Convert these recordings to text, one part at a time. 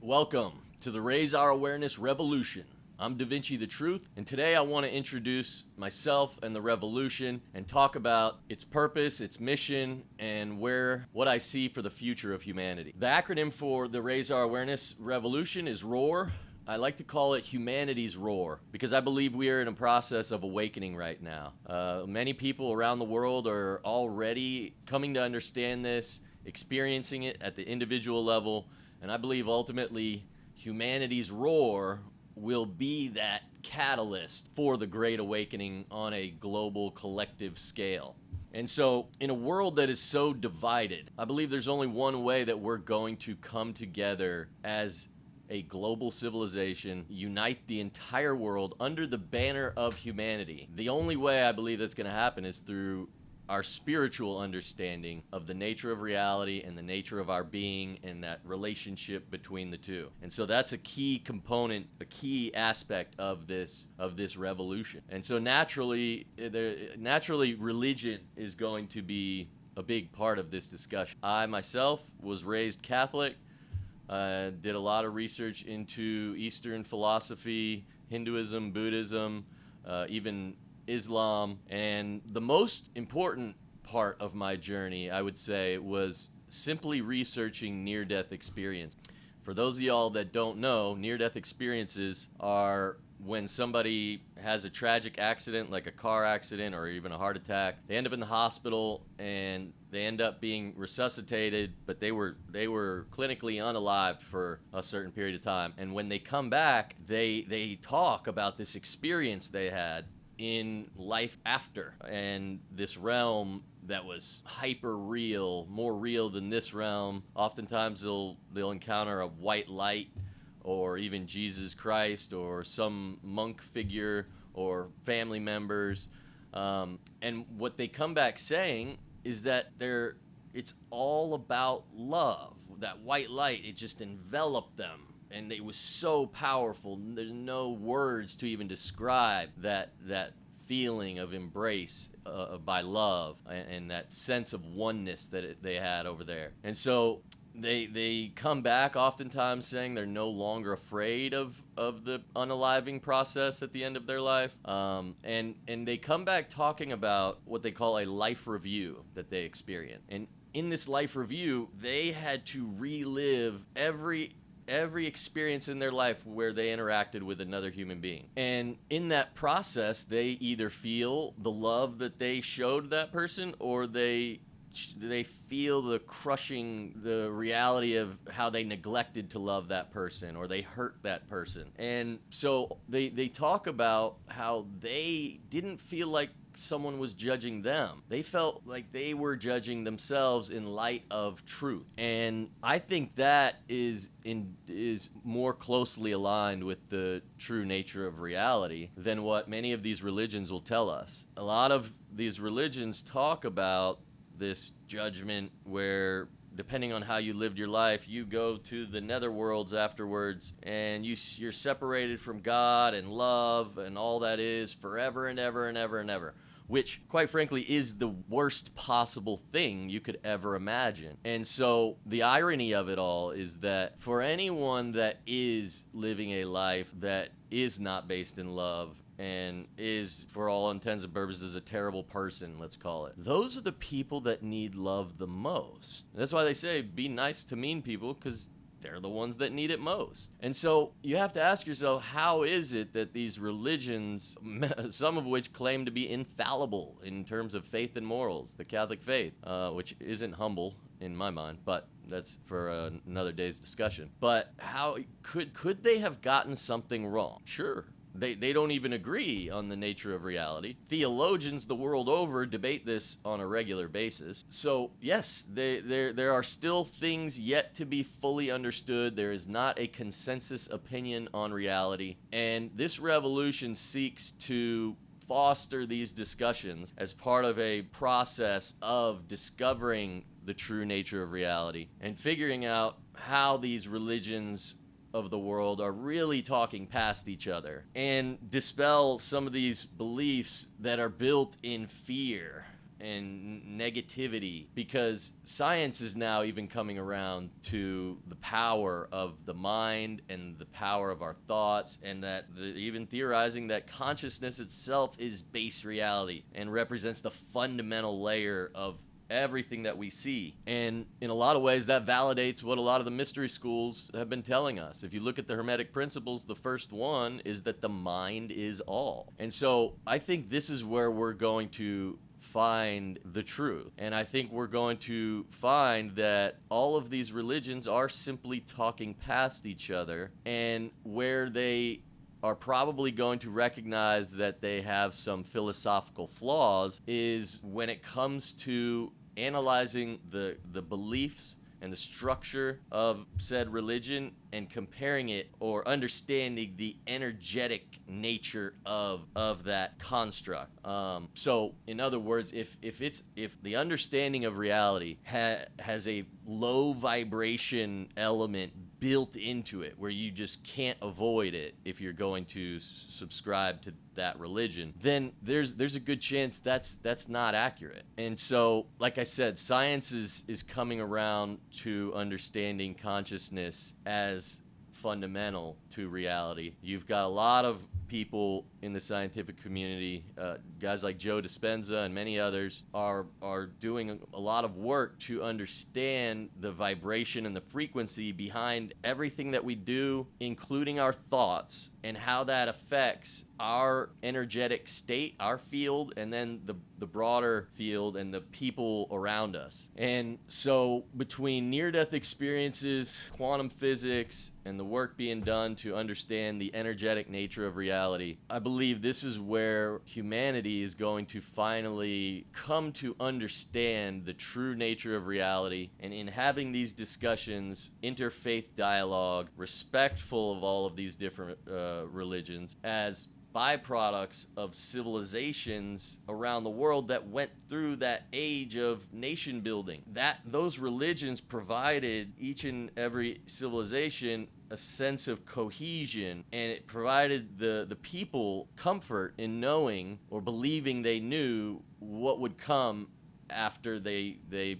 Welcome to the Raise Our Awareness Revolution. I'm DaVinci the Truth, and today I want to introduce myself and the revolution and talk about its purpose, its mission, and what I see for the future of humanity. The acronym for the Raise Our Awareness Revolution is R.O.A.R. I like to call it humanity's roar because I believe we are in a process of awakening right now. Many people around the world are already coming to understand this, experiencing it at the individual level, and I believe ultimately humanity's roar will be that catalyst for the Great Awakening on a global collective scale. And so, in a world that is so divided, I believe there's only one way that we're going to come together as a global civilization, unite the entire world under the banner of humanity. The only way I believe that's going to happen is through our spiritual understanding of the nature of reality and the nature of our being and that relationship between the two. And so that's a key component, a key aspect of this revolution. And so naturally religion is going to be a big part of this discussion. I myself was raised Catholic. Did a lot of research into Eastern philosophy, Hinduism, Buddhism, even Islam. And the most important part of my journey, I would say, was simply researching near-death experience. For those of y'all that don't know, near-death experiences are when somebody has a tragic accident, like a car accident or even a heart attack. They end up in the hospital and they end up being resuscitated, but they were clinically unalived for a certain period of time. And when they come back, they talk about this experience they had in life after, and this realm that was hyper real, more real than this realm. Oftentimes they'll encounter a white light, or even Jesus Christ, or some monk figure, or family members. And what they come back saying is that it's all about love. That white light, it just enveloped them. And it was so powerful. There's no words to even describe that feeling of embrace by love and that sense of oneness that they had over there. And so they come back oftentimes saying they're no longer afraid of the unaliving process at the end of their life. And they come back talking about what they call a life review that they experience. And in this life review, they had to relive every experience in their life where they interacted with another human being. And in that process, they either feel the love that they showed that person, or they feel the reality of how they neglected to love that person, or they hurt that person. And so they talk about how they didn't feel like someone was judging them. They felt like they were judging themselves in light of truth. And I think that is more closely aligned with the true nature of reality than what many of these religions will tell us. A lot of these religions talk about this judgment where, depending on how you lived your life, you go to the netherworlds afterwards, and you're separated from God and love and all that is forever and ever and ever and ever, which, quite frankly, is the worst possible thing you could ever imagine. And so the irony of it all is that for anyone that is living a life that is not based in love and is, for all intents and purposes, a terrible person, let's call it, those are the people that need love the most. That's why they say be nice to mean people, because they're the ones that need it most. And so you have to ask yourself, how is it that these religions, some of which claim to be infallible in terms of faith and morals, the Catholic faith, which isn't humble in my mind, but that's for another day's discussion. But how could they have gotten something wrong? Sure. They don't even agree on the nature of reality. Theologians the world over debate this on a regular basis. So yes, there are still things yet to be fully understood. There is not a consensus opinion on reality. And this revolution seeks to foster these discussions as part of a process of discovering the true nature of reality and figuring out how these religions of the world are really talking past each other and dispel some of these beliefs that are built in fear and negativity, because science is now even coming around to the power of the mind and the power of our thoughts, and that even theorizing that consciousness itself is base reality and represents the fundamental layer of everything that we see. And in a lot of ways, that validates what a lot of the mystery schools have been telling us. If you look at the Hermetic principles, the first one is that the mind is all. And so I think this is where we're going to find the truth. And I think we're going to find that all of these religions are simply talking past each other, and where they are probably going to recognize that they have some philosophical flaws is when it comes to analyzing the beliefs and the structure of said religion and comparing it or understanding the energetic nature of that construct. So in other words, if the understanding of reality has a low vibration element built into it where you just can't avoid it if you're going to subscribe to that religion, then there's a good chance that's not accurate. And so, like I said, science is coming around to understanding consciousness as fundamental to reality. You've got a lot of people in the scientific community, guys like Joe Dispenza and many others, are doing a lot of work to understand the vibration and the frequency behind everything that we do, including our thoughts, and how that affects our energetic state, our field, and then the broader field and the people around us. And so between near-death experiences, quantum physics, and the work being done to understand the energetic nature of reality, I believe this is where humanity is going to finally come to understand the true nature of reality. And in having these discussions, interfaith dialogue, respectful of all of these different religions, as byproducts of civilizations around the world that went through that age of nation building. That those religions provided each and every civilization a sense of cohesion, and it provided the people comfort in knowing or believing they knew what would come after they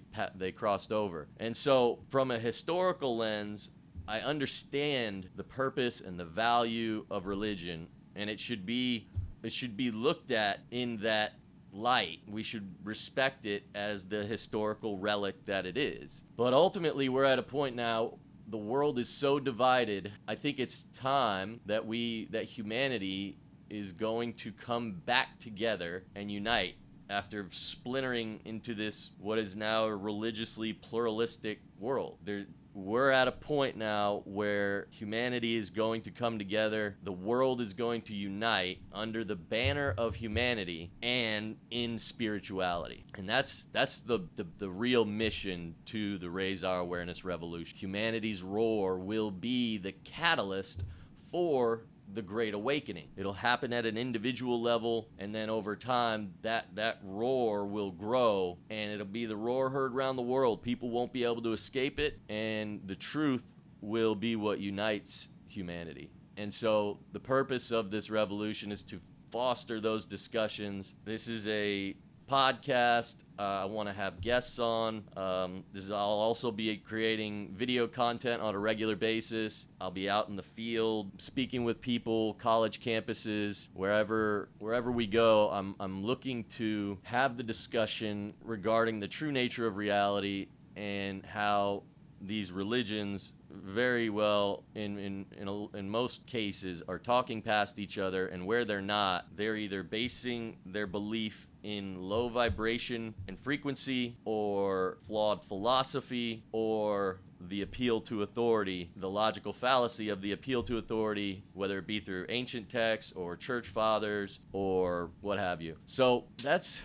crossed over. And so from a historical lens, I understand the purpose and the value of religion, and it should be looked at in that light. We should respect it as the historical relic that it is. But ultimately, we're at a point now, the world is so divided. I think it's time that humanity is going to come back together and unite after splintering into this what is now a religiously pluralistic world. We're at a point now where humanity is going to come together. The world is going to unite under the banner of humanity and in spirituality. And that's the real mission to the Raise Our Awareness revolution. Humanity's roar will be the catalyst for the Great Awakening. It'll happen at an individual level, and then over time that roar will grow, and it'll be the roar heard around the world. People won't be able to escape it, and the truth will be what unites humanity. And so the purpose of this revolution is to foster those discussions. This is a podcast. I want to have guests on. I'll also be creating video content on a regular basis. I'll be out in the field speaking with people, college campuses, wherever we go. I'm looking to have the discussion regarding the true nature of reality and how these religions very well in most cases are talking past each other, and where they're not, they're either basing their belief in low vibration and frequency, or flawed philosophy, or the appeal to authority, the logical fallacy of the appeal to authority, whether it be through ancient texts or church fathers or what have you. So that's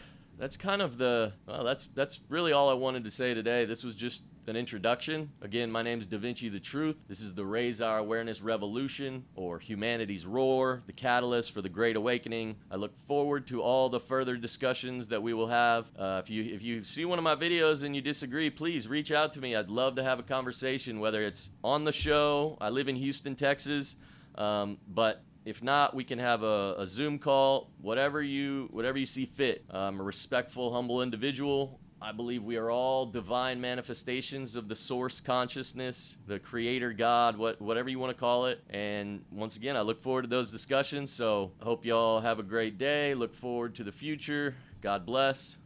kind of that's really all I wanted to say today. This was just an introduction. Again, my name's DaVinci the Truth. This is the Raise Our Awareness Revolution, or Humanity's Roar, the catalyst for the Great Awakening. I look forward to all the further discussions that we will have. If you see one of my videos and you disagree, please reach out to me. I'd love to have a conversation, whether it's on the show. I live in Houston, Texas, but If not, we can have a Zoom call, whatever you see fit. I'm a respectful, humble individual. I believe we are all divine manifestations of the source consciousness, the creator God, whatever you want to call it. And once again, I look forward to those discussions. So I hope y'all have a great day. Look forward to the future. God bless.